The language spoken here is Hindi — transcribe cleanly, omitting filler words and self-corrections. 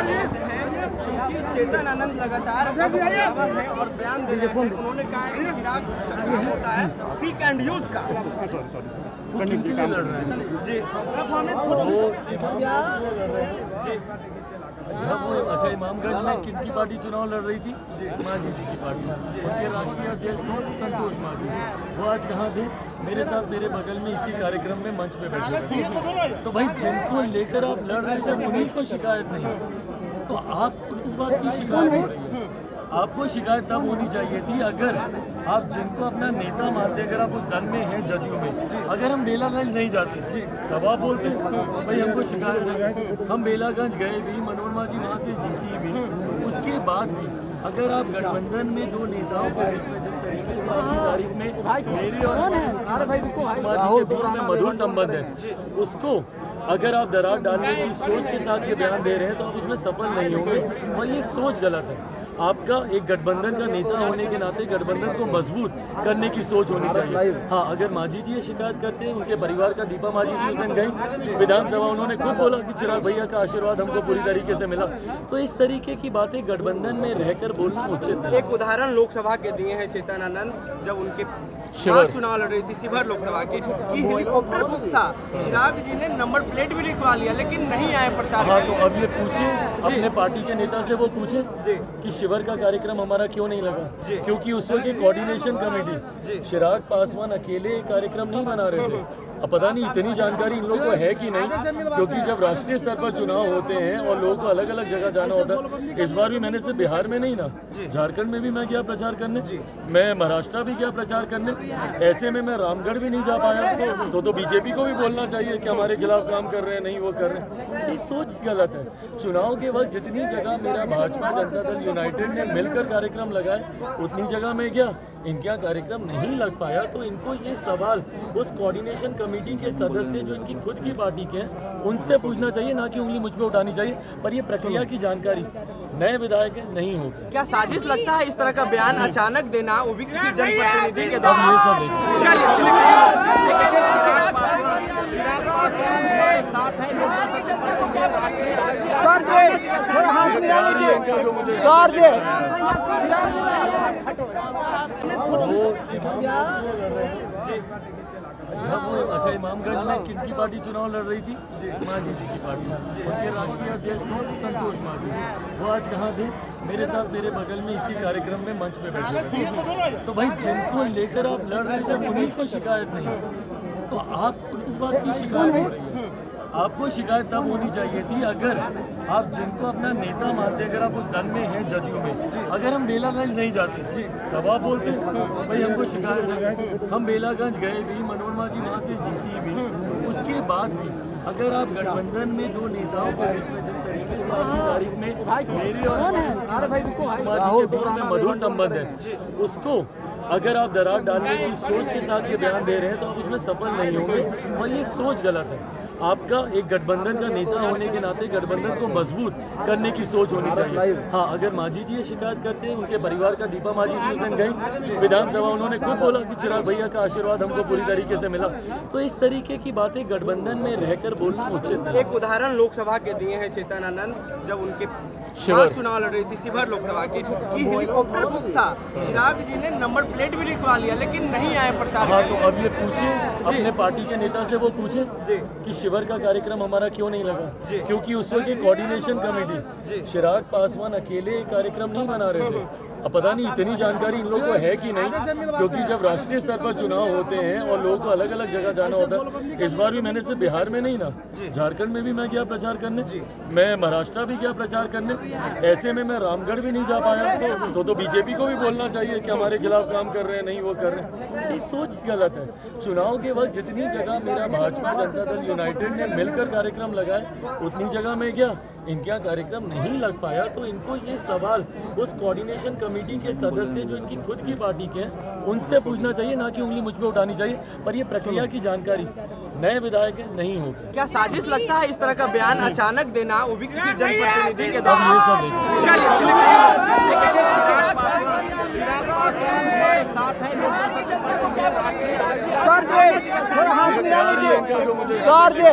जान लेते हैं कि चेतन आनंद लगातार है और बयान दे रहे हैं। उन्होंने कहा है कि चिराग का काम होता है पिक एंड यूज का। वो किनके लिए लड़ रहे हैं? जी जब वो अच्छा इमामगंज में किनकी पार्टी चुनाव लड़ रही थी? मांझी जी की पार्टी। उनके राष्ट्रीय अध्यक्ष कौन? संतोष मांझी। वो आज कहाँ थे? मेरे साथ मेरे बगल में इसी कार्यक्रम में मंच पे बैठे थे। तो भाई जिनको लेकर आप लड़ रहे थे उन्हीं को शिकायत नहीं, तो आपको किस बात की शिकायत हो रही है? आपको शिकायत तब होनी चाहिए थी अगर आप जिनको अपना नेता मानते, अगर आप उस दल में हैं जदयू में, अगर हम बेलागंज नहीं जाते तब आप बोलते भाई हमको शिकायत है। हम बेलागंज गए भी, मनोरमा जी वहाँ से जीती भी, उसके बाद भी अगर आप गठबंधन में दो नेताओं के बीच में जिस तरीके से आज की तारीख में मेरे और कुमार जी के बीच में मधुर संबंध है, उसको अगर आप दरार डालने की सोच के साथ ये बयान दे रहे हैं तो आप उसमें सफल नहीं होंगे और ये सोच गलत है। आपका एक गठबंधन का नेता होने के नाते गठबंधन को मजबूत करने की सोच होनी चाहिए। हाँ, अगर मांझी जी ये शिकायत करते हैं, उनके परिवार का दीपा मांझी जी उस दिन गई विधानसभा, उन्होंने खुद बोला कि चिराग भैया का आशीर्वाद हमको पूरी तरीके से मिला, तो इस तरीके की बातें गठबंधन में रहकर बोलना उचित नहीं। एक उदाहरण लोकसभा के दिए हैं चेतन आनंद, जब उनके शिवर चुनाव लड़ रही थी शिवर लोकसभा की हेलीकॉप्टर बुक था, चिराग जी ने नंबर प्लेट भी लिखवा लिया लेकिन नहीं आए प्रचार। हाँ, तो अब ये पूछे अपने पार्टी के नेता से, वो पूछे कि शिवर का कार्यक्रम हमारा क्यों नहीं लगा? क्योंकि उस वक्त कोऑर्डिनेशन कमेटी चिराग पासवान अकेले कार्यक्रम नहीं बना रहे थे। अब पता नहीं इतनी जानकारी इन लोगों को है कि नहीं, क्योंकि जब राष्ट्रीय स्तर पर चुनाव होते हैं और लोगों को अलग अलग जगह जाना होता है, इस बार भी मैंने सिर्फ बिहार में नहीं ना, झारखंड में भी मैं गया प्रचार करने, मैं महाराष्ट्र भी गया प्रचार करने, ऐसे में मैं रामगढ़ भी नहीं जा पाया। तो बीजेपी को भी बोलना चाहिए कि हमारे खिलाफ काम कर रहे हैं, नहीं वो कर रहे हैं। ये सोच गलत है। चुनाव के वक्त जितनी जगह मेरा भाजपा जनता दल यूनाइटेड ने मिलकर कार्यक्रम लगाए उतनी जगह में गया, इनके यहाँ कार्यक्रम नहीं लग पाया, तो इनको ये सवाल उस कोऑर्डिनेशन कमेटी के सदस्य जो इनकी खुद की पार्टी के हैं उनसे पूछना चाहिए, ना कि उंगली मुझ पे उठानी चाहिए। पर ये प्रक्रिया की जानकारी नए विधायक नहीं होगी। क्या साजिश लगता है इस तरह का बयान अचानक देना, वो भी किसी जनप्रतिनिधि के द्वारा? ये सब जब वो अच्छा इमामगंज में किनकी पार्टी चुनाव लड़ रही थी? मांझी जी की पार्टी। उनके राष्ट्रीय अध्यक्ष कौन? संतोष मांझी। वो आज कहाँ थे? मेरे साथ मेरे बगल में इसी कार्यक्रम में मंच पे बैठे थे। तो भाई जिनको लेकर आप लड़ रहे थे उन्हीं को शिकायत नहीं, तो आपको किस बात की शिकायत हो रही है? आपको शिकायत तब होनी चाहिए थी अगर आप जिनको अपना नेता मानते, अगर आप उस दल में हैं जदयू में, अगर हम बेलागंज नहीं जाते तब आप बोलते भाई हमको शिकायत है। हम बेलागंज गए भी, मनोरमा जी वहाँ से जीती भी, उसके बाद भी अगर आप गठबंधन में दो नेताओं के बीच में जिस तरीके से आज की तारीख में मेरे और कुमार जी के बीच में मधुर संबंध है, उसको अगर आप दरार डालने की सोच के साथ ये बयान दे रहे हैं तो आप उसमें सफल नहीं होंगे और ये सोच गलत है। आपका एक गठबंधन का नेता होने के नाते गठबंधन को मजबूत करने की सोच होनी चाहिए। हाँ, अगर मांझी जी ये शिकायत करते हैं, उनके परिवार का दीपा मांझी जी उस दिन गई विधानसभा, उन्होंने खुद बोला कि चिराग भैया का आशीर्वाद हमको पूरी तरीके से मिला, तो इस तरीके की बातें गठबंधन में रहकर बोलना उचित नहीं। एक उदाहरण लोकसभा के दिए हैं चेतन आनंद, जब उनके चुनाव लड़ रही थी शिवर लोकसभा की हेलीकॉप्टर बुक था, चिराग जी ने नंबर प्लेट भी लिखवा लिया लेकिन नहीं आए प्रचार। हाँ, तो अब ये पूछे अपने पार्टी के नेता से, वो पूछे कि शिवर का कार्यक्रम हमारा क्यों नहीं लगा? क्योंकि उस वक्त कोऑर्डिनेशन कमेटी चिराग पासवान अकेले कार्यक्रम नहीं बना रहे थे। अब पता नहीं इतनी जानकारी इन लोगों को है कि नहीं, क्योंकि जब राष्ट्रीय स्तर पर चुनाव होते हैं और लोगों को अलग अलग जगह जाना होता है, इस बार भी मैंने सिर्फ बिहार में नहीं ना, झारखंड में भी मैं गया प्रचार करने, मैं महाराष्ट्र भी गया प्रचार करने, ऐसे में मैं रामगढ़ भी नहीं जा पाया। तो बीजेपी को भी बोलना चाहिए कि हमारे खिलाफ काम कर रहे हैं, नहीं वो कर रहे हैं। ये सोच गलत है। चुनाव के वक्त जितनी जगह मेरा भाजपा जनता दल यूनाइटेड ने मिलकर कार्यक्रम लगाए उतनी जगह में गया, इनके यहाँ कार्यक्रम नहीं लग पाया, तो इनको ये सवाल उस कोऑर्डिनेशन कमेटी के सदस्य जो इनकी खुद की पार्टी के हैं उनसे पूछना चाहिए, ना कि उंगली मुझ पे उठानी चाहिए। पर ये प्रक्रिया की जानकारी नए विधायक नहीं होगी। क्या साजिश लगता है इस तरह का बयान अचानक देना, वो भी किसी जनप्रतिनिधि के द्वारा? ये सब सर जी